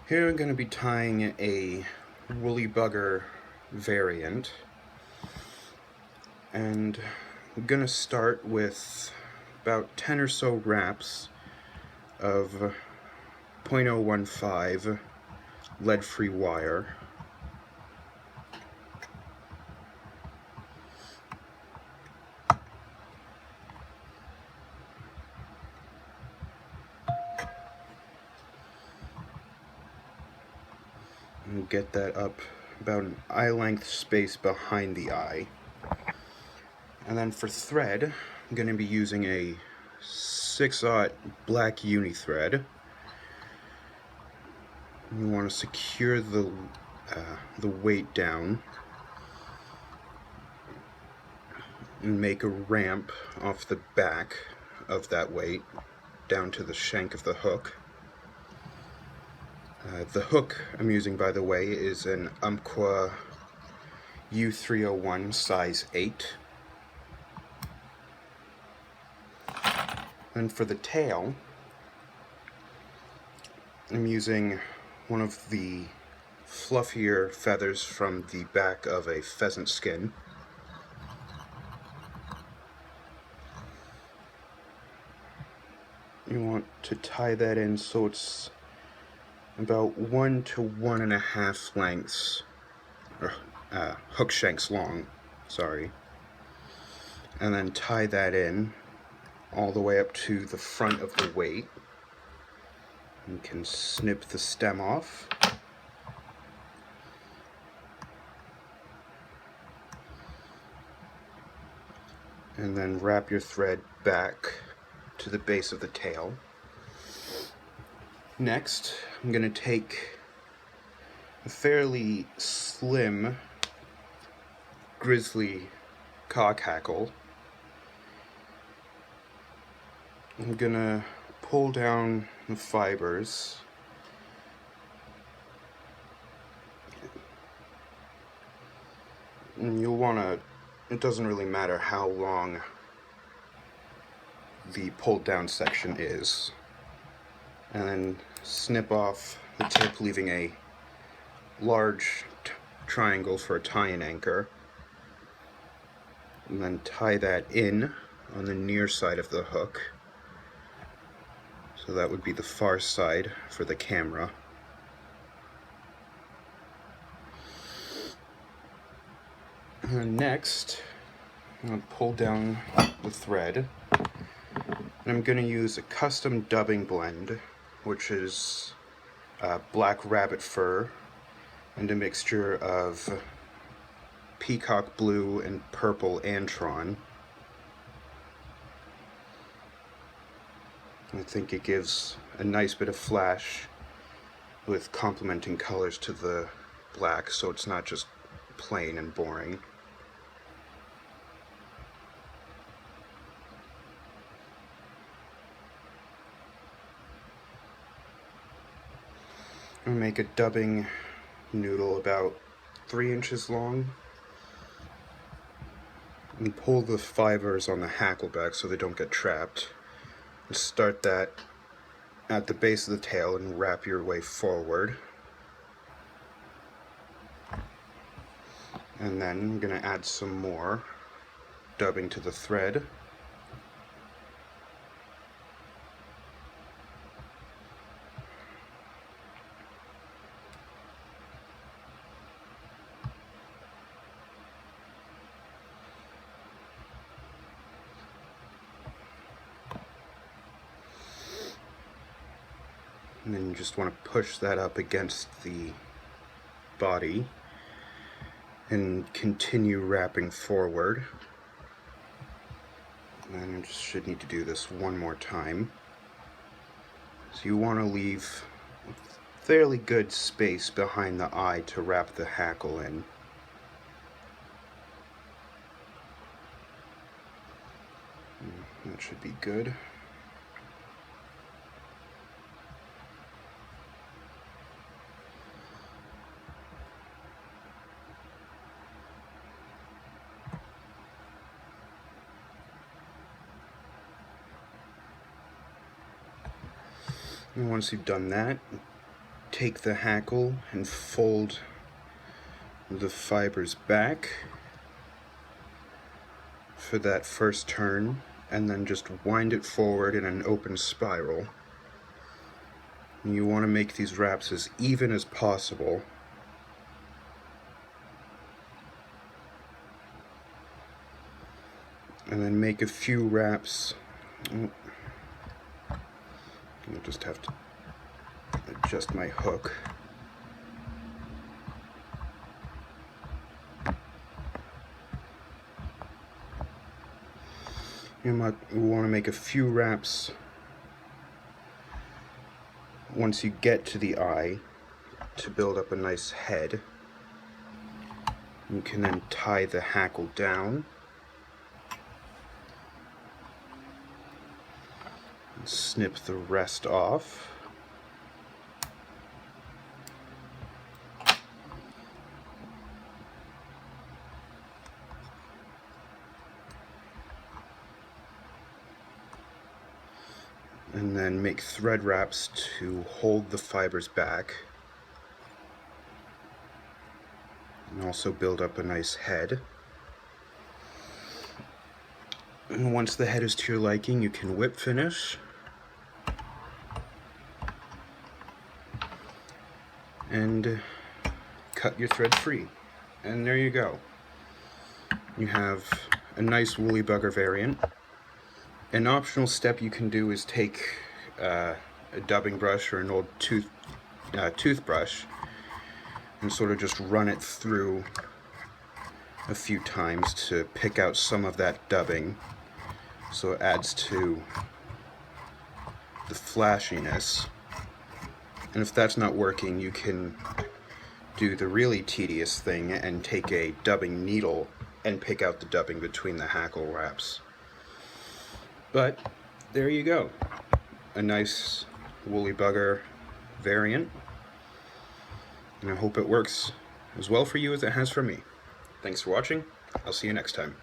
Here I'm going to be tying a woolly bugger variant, and I'm going to start with about 10 or so wraps of 0.015 lead-free wire. And get that up about an eye length space behind the eye. And then for thread, I'm going to be using a 6/0 black uni thread. You want to secure the weight down and make a ramp off the back of that weight down to the shank of the hook. The hook I'm using, by the way, is an Umpqua U301 size 8. And for the tail, I'm using one of the fluffier feathers from the back of a pheasant skin. You want to tie that in so it's about 1 to 1.5 lengths, or hook shanks long, sorry. And then tie that in all the way up to the front of the weight. You can snip the stem off. And then wrap your thread back to the base of the tail. Next, I'm going to take a fairly slim grizzly cock hackle. I'm going to pull down the fibers and you'll want to, it doesn't really matter how long the pulled down section is, and then snip off the tip, leaving a large triangle for a tie-in anchor, and then tie that in on the near side of the hook. So that would be the far side for the camera. And next, I'm going to pull down the thread, and I'm going to use a custom dubbing blend, which is black rabbit fur and a mixture of peacock blue and purple Antron. I think it gives a nice bit of flash with complementing colors to the black, so it's not just plain and boring. I'm gonna make a dubbing noodle about 3 inches long and pull the fibers on the hackle back so they don't get trapped. And start that at the base of the tail and wrap your way forward. And then I'm going to add some more dubbing to the thread. And then you just want to push that up against the body and continue wrapping forward. And you just should need to do this one more time. So you want to leave fairly good space behind the eye to wrap the hackle in. That should be good. And once you've done that, take the hackle and fold the fibers back for that first turn, and then just wind it forward in an open spiral. And you want to make these wraps as even as possible. And then make a few wraps. You'll just have to adjust my hook. You want to make a few wraps once you get to the eye to build up a nice head. You can then tie the hackle down and snip the rest off. And then make thread wraps to hold the fibers back and also build up a nice head. And once the head is to your liking, you can whip finish and cut your thread free. And there you go. You have a nice woolly bugger variant. An optional step you can do is take a dubbing brush or an old toothbrush and sort of just run it through a few times to pick out some of that dubbing, so it adds to the flashiness. And if that's not working, you can do the really tedious thing and take a dubbing needle and pick out the dubbing between the hackle wraps. But there you go, a nice woolly bugger variant, and I hope it works as well for you as it has for me. Thanks for watching. I'll see you next time.